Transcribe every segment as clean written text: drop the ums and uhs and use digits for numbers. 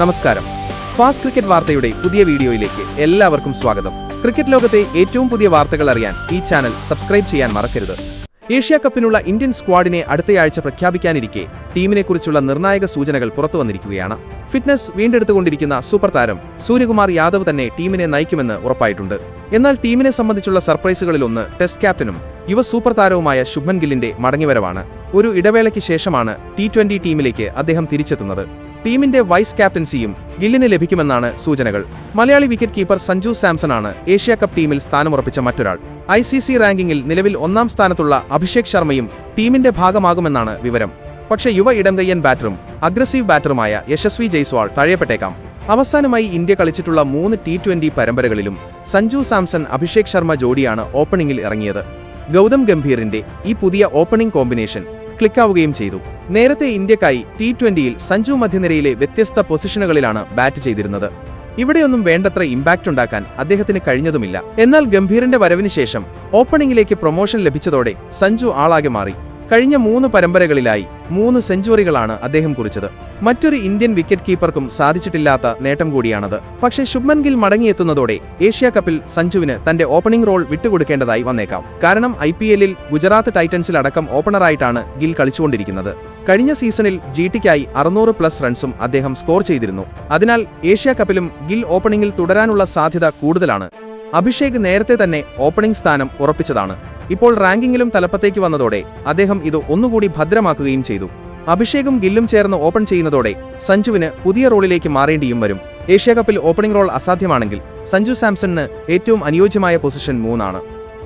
നമസ്കാരം. Fast cricket വാർത്തയുടെ പുതിയ വീഡിയോയിലേക്ക് എല്ലാവർക്കും സ്വാഗതം. ക്രിക്കറ്റ് ലോകത്തെ ഏറ്റവും പുതിയ വാർത്തകൾ അറിയാൻ ഈ ചാനൽ സബ്സ്ക്രൈബ് ചെയ്യാൻ മറക്കരുത്. ഏഷ്യാ കപ്പിനുള്ള ഇന്ത്യൻ സ്ക്വാഡിനെ അടുത്തയാഴ്ച പ്രഖ്യാപിക്കാനിരിക്കെ ടീമിനെക്കുറിച്ചുള്ള നിർണായക സൂചനകൾ പുറത്തുവന്നിരിക്കുകയാണ്. ഫിറ്റ്നസ് വീണ്ടെടുത്തുകൊണ്ടിരിക്കുന്ന സൂപ്പർ താരം സൂര്യകുമാർ യാദവ് തന്നെ ടീമിനെ നയിക്കുമെന്ന് ഉറപ്പായിട്ടുണ്ട്. എന്നാൽ ടീമിനെ സംബന്ധിച്ചുള്ള സർപ്രൈസുകളിലൊന്ന് ടെസ്റ്റ് ക്യാപ്റ്റനും യുവ സൂപ്പർ താരവുമായ ശുഭ്മൻ ഗില്ലിന്റെ മടങ്ങിവരവാണ്. ഒരു ഇടവേളയ്ക്ക് ശേഷമാണ് T20 ടീമിലേക്ക് അദ്ദേഹം തിരിച്ചെത്തുന്നത്. ടീമിന്റെ വൈസ് ക്യാപ്റ്റൻസിയും ഗില്ലിന് ലഭിക്കുമെന്നാണ് സൂചനകൾ. മലയാളി വിക്കറ്റ് കീപ്പർ സഞ്ജു സാംസൺ ആണ് ഏഷ്യാ കപ്പ് ടീമിൽ സ്ഥാനമുറപ്പിച്ച മറ്റൊരാൾ. ICC റാങ്കിങ്ങിൽ നിലവിൽ 1-ാം സ്ഥാനത്തുള്ള അഭിഷേക് ശർമ്മയും ടീമിന്റെ ഭാഗമാകുമെന്നാണ് വിവരം. പക്ഷേ യുവ ഇടംകയ്യൻ ബാറ്ററും അഗ്രസീവ് ബാറ്ററുമായ യശസ്വി ജയ്സ്വാൾ തഴയപ്പെട്ടേക്കാം. അവസാനമായി ഇന്ത്യ കളിച്ചിട്ടുള്ള 3 T20 പരമ്പരകളിലും സഞ്ജു സാംസൺ അഭിഷേക് ശർമ്മ ജോഡിയാണ് ഓപ്പണിംഗിൽ ഇറങ്ങിയത്. ഗൗതം ഗംഭീറിന്റെ ഈ പുതിയ ഓപ്പണിംഗ് കോമ്പിനേഷൻ ക്ലിക്കാവുകയും ചെയ്തു. നേരത്തെ ഇന്ത്യക്കായി T20യിൽ സഞ്ജു മധ്യനിരയിലെ വ്യത്യസ്ത പൊസിഷനുകളിലാണ് ബാറ്റ് ചെയ്തിരുന്നത്. ഇവിടെയൊന്നും വേണ്ടത്ര ഇമ്പാക്റ്റ് ഉണ്ടാക്കാൻ അദ്ദേഹത്തിന് കഴിഞ്ഞതുമില്ല. എന്നാൽ ഗംഭീറിന്റെ വരവിന് ശേഷം ഓപ്പണിംഗിലേക്ക് പ്രൊമോഷൻ ലഭിച്ചതോടെ സഞ്ജു ആളാകെ മാറി. കഴിഞ്ഞ 3 പരമ്പരകളിലായി 3 സെഞ്ചുറികളാണ് അദ്ദേഹം കുറിച്ചത്. മറ്റൊരു ഇന്ത്യൻ വിക്കറ്റ് കീപ്പർക്കും സാധിച്ചിട്ടില്ലാത്ത നേട്ടം കൂടിയാണത്. പക്ഷേ ശുഭ്മൻ ഗിൽ മടങ്ങിയെത്തുന്നതോടെ ഏഷ്യാ കപ്പിൽ സഞ്ജുവിന് തന്റെ ഓപ്പണിംഗ് റോൾ വിട്ടുകൊടുക്കേണ്ടതായി വന്നേക്കാം. കാരണം IPLൽ ഗുജറാത്ത് ടൈറ്റൻസിൽ അടക്കം ഓപ്പണറായിട്ടാണ് ഗിൽ കളിച്ചുകൊണ്ടിരിക്കുന്നത്. കഴിഞ്ഞ സീസണിൽ GTക്കായി 600+ റൺസും അദ്ദേഹം സ്കോർ ചെയ്തിരുന്നു. അതിനാൽ ഏഷ്യാ കപ്പിലും ഗിൽ ഓപ്പണിംഗിൽ തുടരാനുള്ള സാധ്യത കൂടുതലാണ്. അഭിഷേക് നേരത്തെ തന്നെ ഓപ്പണിംഗ് സ്ഥാനം ഉറപ്പിച്ചതാണ്. ഇപ്പോൾ റാങ്കിങ്ങിലും തലപ്പത്തേക്ക് വന്നതോടെ അദ്ദേഹം ഇത് ഒന്നുകൂടി ഭദ്രമാക്കുകയും ചെയ്തു. അഭിഷേകും ഗില്ലും ചേർന്ന് ഓപ്പൺ ചെയ്യുന്നതോടെ സഞ്ജുവിന് പുതിയ റോളിലേക്ക് മാറേണ്ടിയും വരും. ഏഷ്യാ കപ്പിൽ ഓപ്പണിംഗ് റോൾ അസാധ്യമാണെങ്കിൽ സഞ്ജു സാംസണിന് ഏറ്റവും അനുയോജ്യമായ പൊസിഷൻ 3 ആണ്.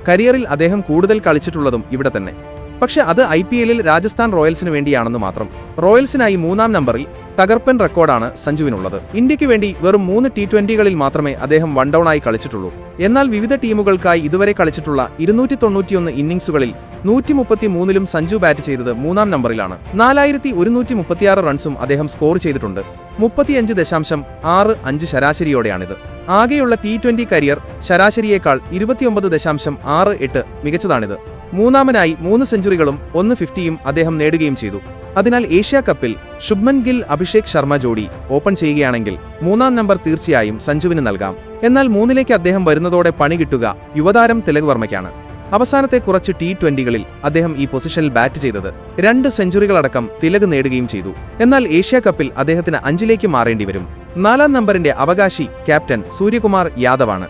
കരിയറിൽ അദ്ദേഹം കൂടുതൽ കളിച്ചിട്ടുള്ളതും ഇവിടെ തന്നെ. പക്ഷെ അത് IPLൽ രാജസ്ഥാൻ റോയൽസിന് വേണ്ടിയാണെന്ന് മാത്രം. റോയൽസിനായി 3-ാം നമ്പറിൽ തകർപ്പൻ റെക്കോർഡാണ് സഞ്ജുവിനുള്ളത്. ഇന്ത്യക്ക് വേണ്ടി വെറും 3 T20കളിൽ മാത്രമേ അദ്ദേഹം വൺ ഡൗൺ ആയി കളിച്ചിട്ടുള്ളൂ. എന്നാൽ വിവിധ ടീമുകൾക്കായി ഇതുവരെ കളിച്ചിട്ടുള്ള 291 ഇന്നിംഗ്സുകളിൽ 133ലും സഞ്ജു ബാറ്റ് ചെയ്തത് 3-ാം നമ്പറിലാണ്. 4136 റൺസും അദ്ദേഹം സ്കോർ ചെയ്തിട്ടുണ്ട്. 35.65 ശരാശരിയോടെയാണിത്. ആകെയുള്ള T20 കരിയർ ശരാശരിയേക്കാൾ 29.68 മികച്ചതാണിത്. മൂന്നാമനായി 3 സെഞ്ചുറികളും 1 50യും അദ്ദേഹം നേടുകയും ചെയ്തു. അതിനാൽ ഏഷ്യാ കപ്പിൽ ശുഭ്മൻ ഗിൽ അഭിഷേക് ശർമ്മ ജോഡി ഓപ്പൺ ചെയ്യുകയാണെങ്കിൽ 3-ാം നമ്പർ തീർച്ചയായും സഞ്ജുവിന് നൽകാം. എന്നാൽ 3ലേക്ക് അദ്ദേഹം വരുന്നതോടെ പണി കിട്ടുക യുവതാരം തിലക് വർമ്മയ്ക്കാണ്. അവസാനത്തെ കുറച്ച് T20കളിൽ അദ്ദേഹം ഈ പൊസിഷനിൽ ബാറ്റ് ചെയ്തത് 2 സെഞ്ചുറികളടക്കം തിലക് നേടുകയും ചെയ്തു. എന്നാൽ ഏഷ്യാ കപ്പിൽ അദ്ദേഹത്തിന് 5ലേക്ക് മാറേണ്ടി വരും. 4-ാം നമ്പറിന്റെ അവകാശി ക്യാപ്റ്റൻ സൂര്യകുമാർ യാദവാണ്.